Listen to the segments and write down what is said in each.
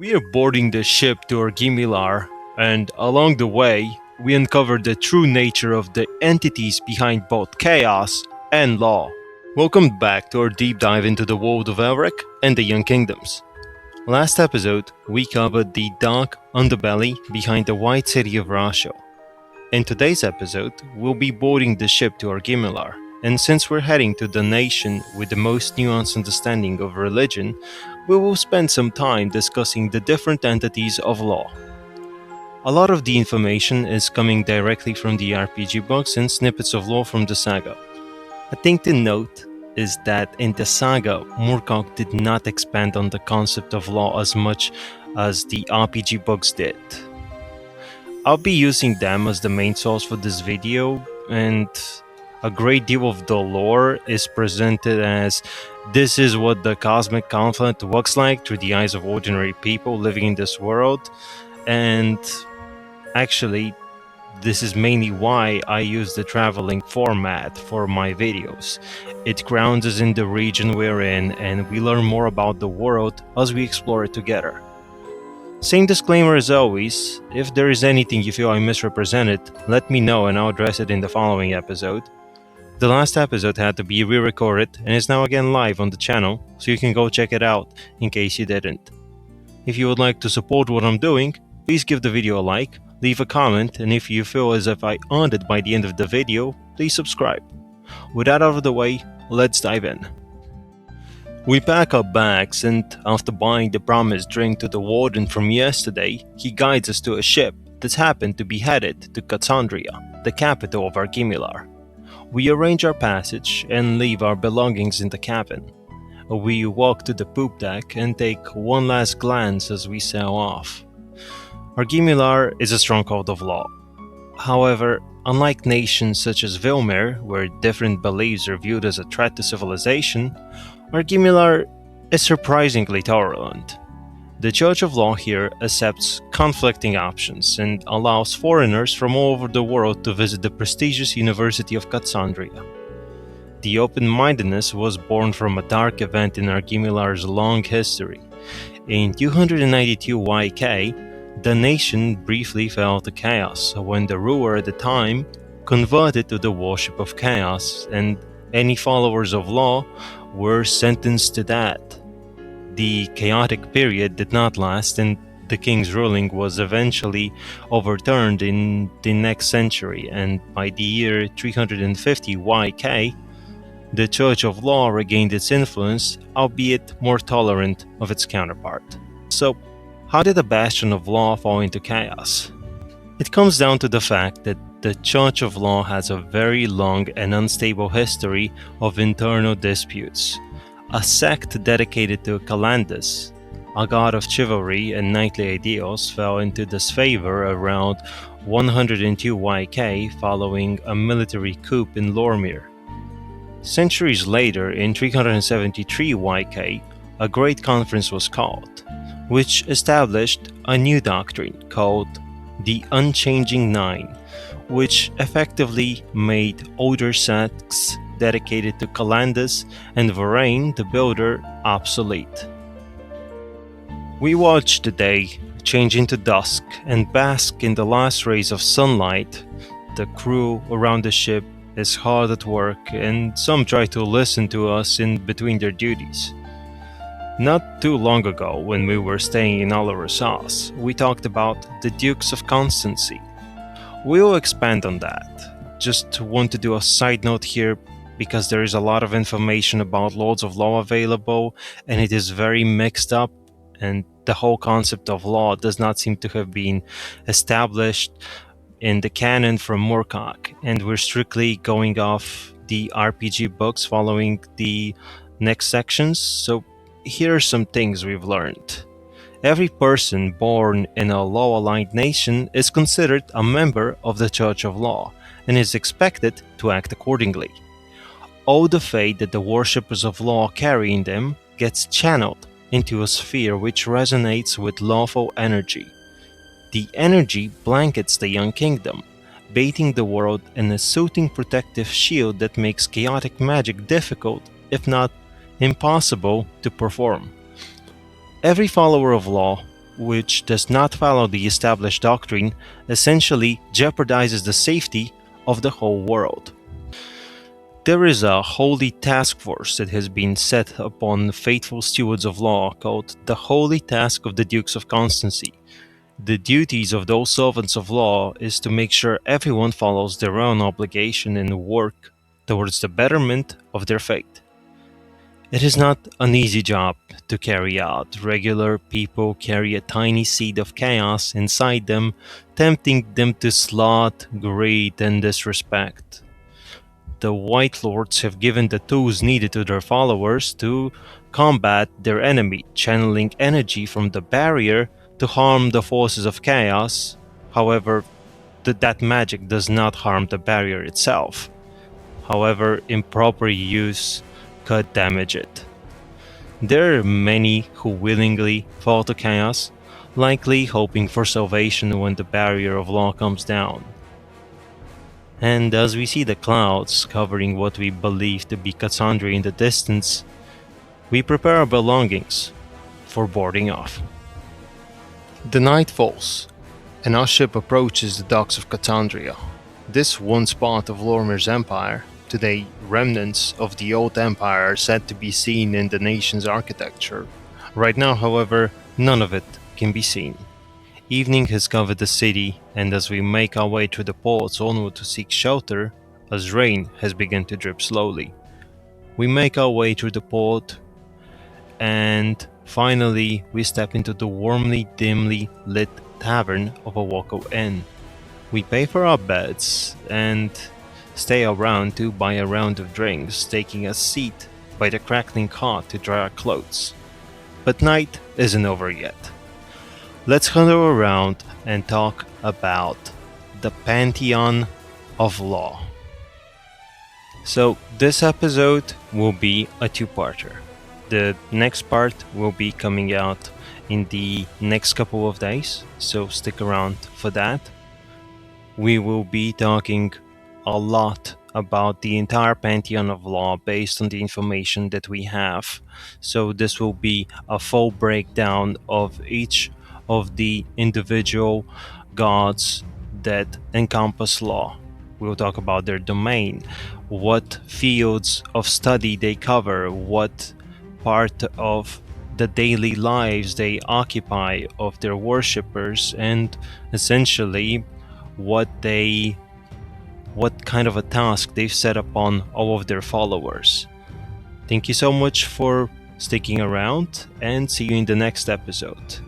We are boarding the ship to Argimiliar, and along the way, we uncover the true nature of the entities behind both chaos and law. Welcome back to our deep dive into the world of Elric and the Young Kingdoms. Last episode, we covered the dark underbelly behind the white city of Rasho. In today's episode, we'll be boarding the ship to Argimiliar, and since we're heading to the nation with the most nuanced understanding of religion, we will spend some time discussing the different entities of law. A lot of the information is coming directly from the RPG books and snippets of lore from the saga. A thing to note is that in the saga, Moorcock did not expand on the concept of law as much as the RPG books did. I'll be using them as the main source for this video, and a great deal of the lore is presented as this is what the cosmic conflict looks like through the eyes of ordinary people living in this world, and actually this is mainly why I use the traveling format for my videos. It grounds us in the region we're in, and we learn more about the world as we explore it together. Same disclaimer as always, if there is anything you feel I misrepresented, let me know and I'll address it in the following episode. The last episode had to be re-recorded and is now again live on the channel, so you can go check it out in case you didn't. If you would like to support what I'm doing, please give the video a like, leave a comment, and if you feel as if I earned it by the end of the video, please subscribe. With that out of the way, let's dive in. We pack our bags, and after buying the promised drink to the warden from yesterday, he guides us to a ship that happened to be headed to Cadsandria, the capital of Argimiliar. We arrange our passage and leave our belongings in the cabin. We walk to the poop deck and take one last glance as we sail off. Argimiliar is a stronghold of law. However, unlike nations such as Vilmir, where different beliefs are viewed as a threat to civilization, Argimiliar is surprisingly tolerant. The Church of Law here accepts conflicting options and allows foreigners from all over the world to visit the prestigious University of Cadsandria. The open-mindedness was born from a dark event in Argimiliar's long history. In 292 YK, the nation briefly fell to chaos when the ruler at the time converted to the worship of chaos, and any followers of law were sentenced to death. The chaotic period did not last, and the king's ruling was eventually overturned in the next century, and by the year 350 YK, the Church of Law regained its influence, albeit more tolerant of its counterpart. So, how did a bastion of law fall into chaos? It comes down to the fact that the Church of Law has a very long and unstable history of internal disputes. A sect dedicated to Calandus, a god of chivalry and knightly ideals, fell into disfavor around 102 YK following a military coup in Lormyr. Centuries later, in 373 YK, a great conference was called, which established a new doctrine called the Unchanging Nine, which effectively made older sects dedicated to Calandus and Varain the Builder obsolete. We watch the day change into dusk and bask in the last rays of sunlight. The crew around the ship is hard at work, and some try to listen to us in between their duties. Not too long ago, when we were staying in Alorosas, we talked about the Dukes of Constancy. We'll expand on that. Just want to do a side note here because there is a lot of information about Lords of Law available, and it is very mixed up, and the whole concept of law does not seem to have been established in the canon from Moorcock, and we're strictly going off the RPG books following the next sections, so here are some things we've learned. Every person born in a law-aligned nation is considered a member of the Church of Law, and is expected to act accordingly. All the faith that the worshippers of law carry in them gets channeled into a sphere which resonates with lawful energy. The energy blankets the young kingdom, bathing the world in a soothing protective shield that makes chaotic magic difficult, if not impossible, to perform. Every follower of law which does not follow the established doctrine, essentially jeopardizes the safety of the whole world. There is a holy task force that has been set upon faithful stewards of law called the Holy Task of the Dukes of Constancy. The duties of those servants of law is to make sure everyone follows their own obligation and work towards the betterment of their fate. It is not an easy job to carry out. Regular people carry a tiny seed of chaos inside them, tempting them to sloth, greed, and disrespect. The White Lords have given the tools needed to their followers to combat their enemy, channeling energy from the barrier to harm the forces of chaos. However, that magic does not harm the barrier itself. However, improper use could damage it. There are many who willingly fall to chaos, likely hoping for salvation when the barrier of law comes down. And as we see the clouds covering what we believe to be Cadsandria in the distance, we prepare our belongings for boarding off. The night falls, and our ship approaches the docks of Cadsandria. This once part of Lormyr's empire, today remnants of the old empire, are said to be seen in the nation's architecture. Right now, however, none of it can be seen. Evening has covered the city, and as we make our way through the ports onward to seek shelter, as rain has begun to drip slowly. We make our way through the port, and finally we step into the warmly, dimly lit tavern of a Wako Inn. We pay for our beds and stay around to buy a round of drinks, taking a seat by the crackling cart to dry our clothes. But night isn't over yet. Let's hunt around and talk about the Pantheon of Law. So this episode will be a two-parter. The next part will be coming out in the next couple of days, so stick around for that. We will be talking a lot about the entire Pantheon of Law based on the information that we have. So this will be a full breakdown of each of the individual gods that encompass law. We'll talk about their domain, what fields of study they cover, what part of the daily lives they occupy of their worshippers, and essentially what kind of a task they've set upon all of their followers. Thank you so much for sticking around, and see you in the next episode.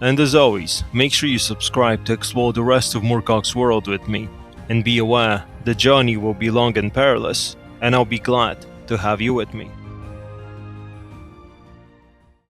And as always, make sure you subscribe to explore the rest of Moorcock's world with me, and be aware the journey will be long and perilous, and I'll be glad to have you with me.